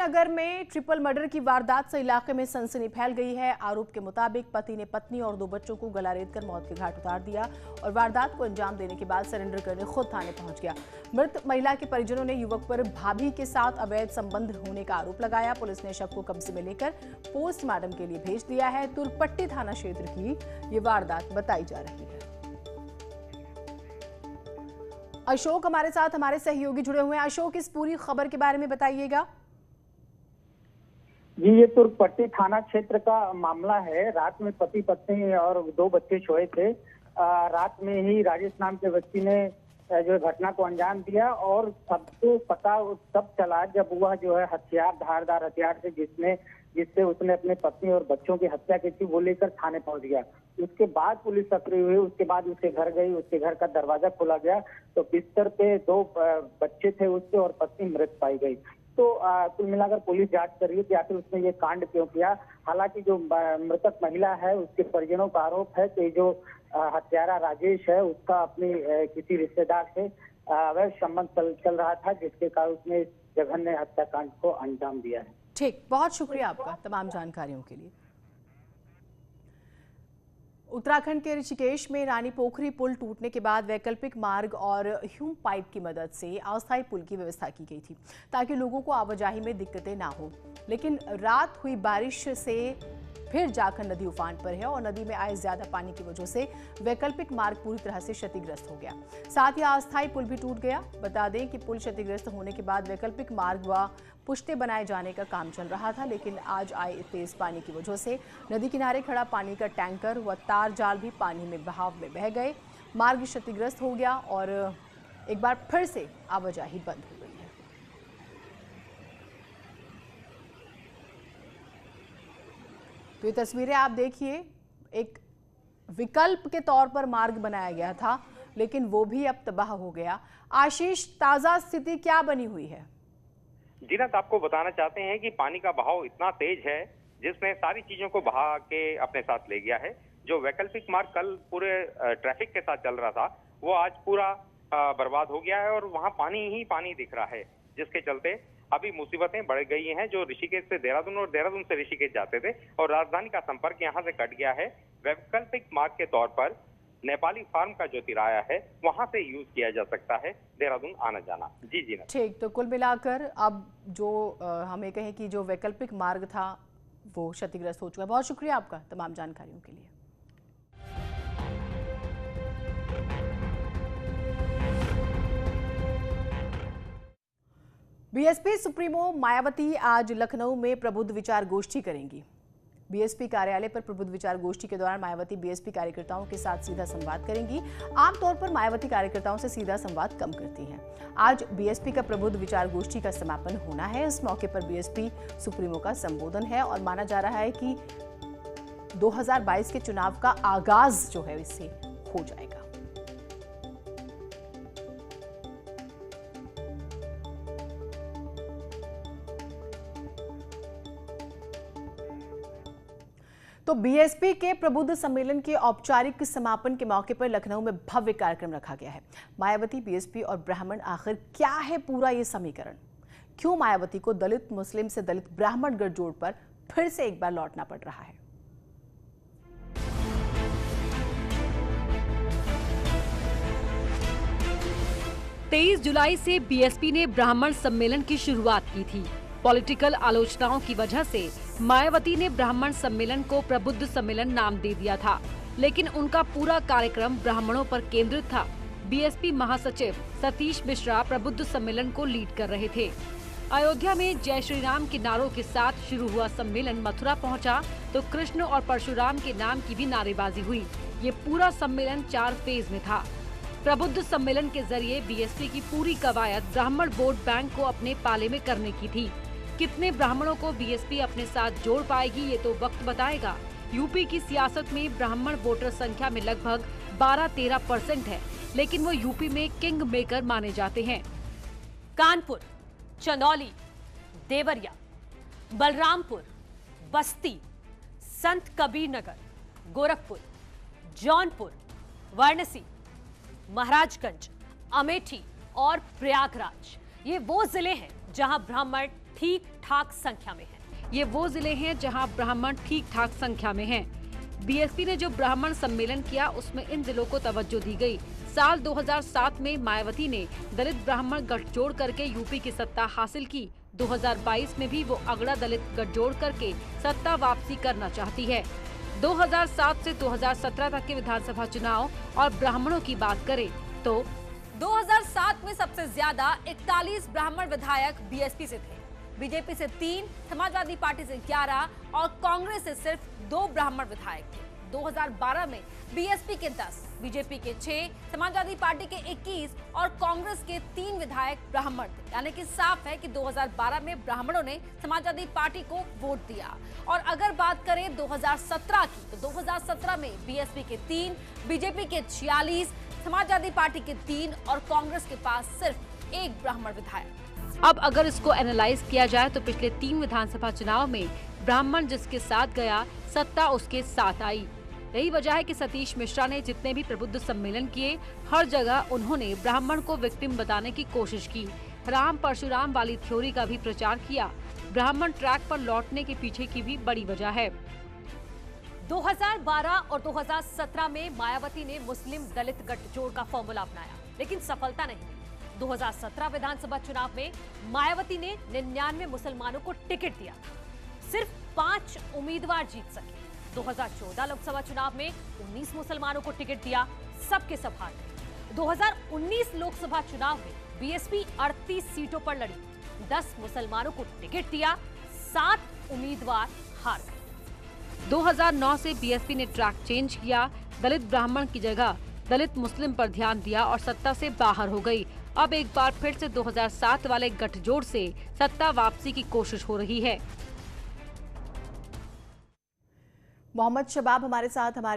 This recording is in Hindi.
नगर में ट्रिपल मर्डर की वारदात से इलाके में सनसनी फैल गई है। आरोप के मुताबिक पति ने पत्नी और 2 बच्चों को गला रेतकर मौत के घाट उतार दिया और वारदात को अंजाम देने के बाद सरेंडर करने खुद थाने पहुंच गया। मृत महिला के परिजनों ने युवक पर भाभी के साथ अवैध संबंध होने का आरोप लगाया। पुलिस ने शव को कब्जे में लेकर पोस्टमार्टम के लिए भेज दिया है। तुरपट्टी थाना क्षेत्र की ये वारदात बताई जा रही है। अशोक हमारे साथ हमारे सहयोगी जुड़े हुए हैं। अशोक, इस पूरी खबर के बारे में बताइएगा। जी, ये तुर्कपट्टी थाना क्षेत्र का मामला है। रात में पति पत्नी और 2 बच्चे सोए थे। रात में ही राजेश नाम के व्यक्ति ने जो घटना को अंजाम दिया और सबको पता तब चला जब वह जो है धारदार हथियार से जिससे उसने अपने पत्नी और बच्चों की हत्या की थी वो लेकर थाने पहुंच गया। उसके बाद पुलिस सक्रिय हुई। उसके बाद उसके घर गई। उसके घर का दरवाजा खोला गया तो बिस्तर पे 2 बच्चे थे उसके और पत्नी मृत पाई गई। तो कुल मिलाकर पुलिस जांच कर रही है कि आखिर उसने ये कांड क्यों किया। हालांकि जो मृतक महिला है उसके परिजनों का आरोप है कि जो हत्यारा राजेश है उसका अपनी किसी रिश्तेदार से अवैध संबंध चल रहा था, जिसके कारण उसने इस जघन्य हत्याकांड को अंजाम दिया है। ठीक, बहुत शुक्रिया आपका तमाम जानकारियों के लिए। उत्तराखंड के ऋषिकेश में रानी पोखरी पुल टूटने के बाद वैकल्पिक मार्ग और ह्यूम पाइप की मदद से अस्थायी पुल की व्यवस्था की गई थी ताकि लोगों को आवाजाही में दिक्कतें ना हो। लेकिन रात हुई बारिश से फिर जाखल नदी उफान पर है और नदी में आए ज्यादा पानी की वजह से वैकल्पिक मार्ग पूरी तरह से क्षतिग्रस्त हो गया। साथ ही अस्थायी पुल भी टूट गया। बता दें कि पुल क्षतिग्रस्त होने के बाद वैकल्पिक मार्ग व पुश्ते बनाए जाने का काम चल रहा था, लेकिन आज आए तेज पानी की वजह से नदी किनारे खड़ा पानी का टैंकर व तार जाल भी पानी में बहाव में बह गए। मार्ग क्षतिग्रस्त हो गया और एक बार फिर से आवाजाही बंद हो गई है। तो ये तस्वीरें आप देखिए, एक विकल्प के तौर पर मार्ग बनाया गया था लेकिन वो भी अब तबाह हो गया। आशीष, ताजा स्थिति क्या बनी हुई है? जीनत, आपको बताना चाहते हैं कि पानी का बहाव इतना तेज है जिसने सारी चीजों को बहा के अपने साथ ले गया है। जो वैकल्पिक मार्ग कल पूरे ट्रैफिक के साथ चल रहा था वो आज पूरा बर्बाद हो गया है और वहां पानी ही पानी दिख रहा है, जिसके चलते अभी मुसीबतें बढ़ गई हैं। जो ऋषिकेश से देहरादून और देहरादून से ऋषिकेश जाते थे और राजधानी का संपर्क यहां से कट गया है। वैकल्पिक मार्ग के तौर पर नेपाली फार्म का जो तिराया है वहां से यूज किया जा सकता है देहरादून आना जाना। जी जी। ठीक, तो कुल मिलाकर अब जो हमें कहें कि जो वैकल्पिक मार्ग था वो क्षतिग्रस्त हो चुका है। बहुत शुक्रिया आपका तमाम जानकारियों के लिए। बीएसपी सुप्रीमो मायावती आज लखनऊ में प्रबुद्ध विचार गोष्ठी करेंगी। बीएसपी कार्यालय पर प्रबुद्ध विचार गोष्ठी के दौरान मायावती बीएसपी कार्यकर्ताओं के साथ सीधा संवाद करेंगी। आमतौर पर मायावती कार्यकर्ताओं से सीधा संवाद कम करती हैं। आज बीएसपी का प्रबुद्ध विचार गोष्ठी का समापन होना है। इस मौके पर बीएसपी सुप्रीमो का संबोधन है और माना जा रहा है कि 2022 के चुनाव का आगाज जो है इससे हो जाएगा। तो बीएसपी के प्रबुद्ध सम्मेलन के औपचारिक समापन के मौके पर लखनऊ में भव्य कार्यक्रम रखा गया है। मायावती, बीएसपी और ब्राह्मण, आखिर क्या है पूरा ये समीकरण? क्यों मायावती को दलित मुस्लिम से दलित ब्राह्मण गठजोड़ पर फिर से एक बार लौटना पड़ रहा है? 23 जुलाई से बीएसपी ने ब्राह्मण सम्मेलन की शुरुआत की थी। पॉलिटिकल आलोचनाओं की वजह से मायावती ने ब्राह्मण सम्मेलन को प्रबुद्ध सम्मेलन नाम दे दिया था, लेकिन उनका पूरा कार्यक्रम ब्राह्मणों पर केंद्रित था। बीएसपी महासचिव सतीश मिश्रा प्रबुद्ध सम्मेलन को लीड कर रहे थे। अयोध्या में जय श्री राम के नारों के साथ शुरू हुआ सम्मेलन मथुरा पहुंचा तो कृष्ण और परशुराम के नाम की भी नारेबाजी हुई। ये पूरा सम्मेलन 4 फेज में था। प्रबुद्ध सम्मेलन के जरिए बीएसपी की पूरी कवायद ब्राह्मण वोट बैंक को अपने पाले में करने की थी। कितने ब्राह्मणों को बीएसपी अपने साथ जोड़ पाएगी ये तो वक्त बताएगा। यूपी की सियासत में ब्राह्मण वोटर संख्या में लगभग 12-13% है, लेकिन वो यूपी में किंग मेकर माने जाते हैं। कानपुर, चंदौली, देवरिया, बलरामपुर, बस्ती, संत कबीर नगर, गोरखपुर, जौनपुर, वाराणसी, महाराजगंज, अमेठी और प्रयागराज, ये वो जिले हैं जहां ब्राह्मण ठीक ठाक संख्या में हैं। ये वो जिले हैं जहां ब्राह्मण ठीक ठाक संख्या में हैं। बीएसपी ने जो ब्राह्मण सम्मेलन किया उसमें इन जिलों को तवज्जो दी गई। साल 2007 में मायावती ने दलित ब्राह्मण गठजोड़ करके यूपी की सत्ता हासिल की। 2022 में भी वो अगड़ा दलित गठजोड़ करके सत्ता वापसी करना चाहती है। 2007 से 2017 तक के विधानसभा चुनाव और ब्राह्मणों की बात करें तो 2007 में सबसे ज्यादा 41 ब्राह्मण विधायक बीएसपी से थे। बीजेपी से 3, समाजवादी पार्टी से 11 और कांग्रेस से सिर्फ 2 ब्राह्मण विधायक थे। 2012 में बीएसपी के 10, बीजेपी के 6, समाजवादी पार्टी के 21 और कांग्रेस के 3 विधायक ब्राह्मण थे। यानी कि साफ है कि 2012 में ब्राह्मणों ने समाजवादी पार्टी को वोट दिया। और अगर बात करें 2017 की, तो 2017 में बीएसपी के 3, बीजेपी के 46, समाजवादी पार्टी के 3 और कांग्रेस के पास सिर्फ 1 ब्राह्मण विधायक। अब अगर इसको एनालाइज किया जाए तो पिछले 3 विधानसभा चुनाव में ब्राह्मण जिसके साथ गया, सत्ता उसके साथ आई। यही वजह है कि सतीश मिश्रा ने जितने भी प्रबुद्ध सम्मेलन किए, हर जगह उन्होंने ब्राह्मण को विक्टिम बताने की कोशिश की। राम परशुराम वाली थ्योरी का भी प्रचार किया। ब्राह्मण ट्रैक पर लौटने के पीछे की भी बड़ी वजह है। 2012 और 2017 में मायावती ने मुस्लिम दलित गठजोड़ का फॉर्मूला अपनाया, लेकिन सफलता नहीं मिली। 2017 विधानसभा चुनाव में मायावती ने 99 मुसलमानों को टिकट दिया था, सिर्फ 5 उम्मीदवार जीत सके। 2014 लोकसभा चुनाव में 19 मुसलमानों को टिकट दिया, सबके सब हार गए। 2019 लोकसभा चुनाव में बीएसपी 38 सीटों पर लड़ी, 10 मुसलमानों को टिकट दिया, 7 उम्मीदवार हार गए। 2009 से बीएसपी ने ट्रैक चेंज किया। दलित ब्राह्मण की जगह दलित मुस्लिम पर ध्यान दिया और सत्ता से बाहर हो गई। अब एक बार फिर से 2007 वाले गठजोड़ से सत्ता वापसी की कोशिश हो रही है। मोहम्मद शबाब हमारे साथ हमारे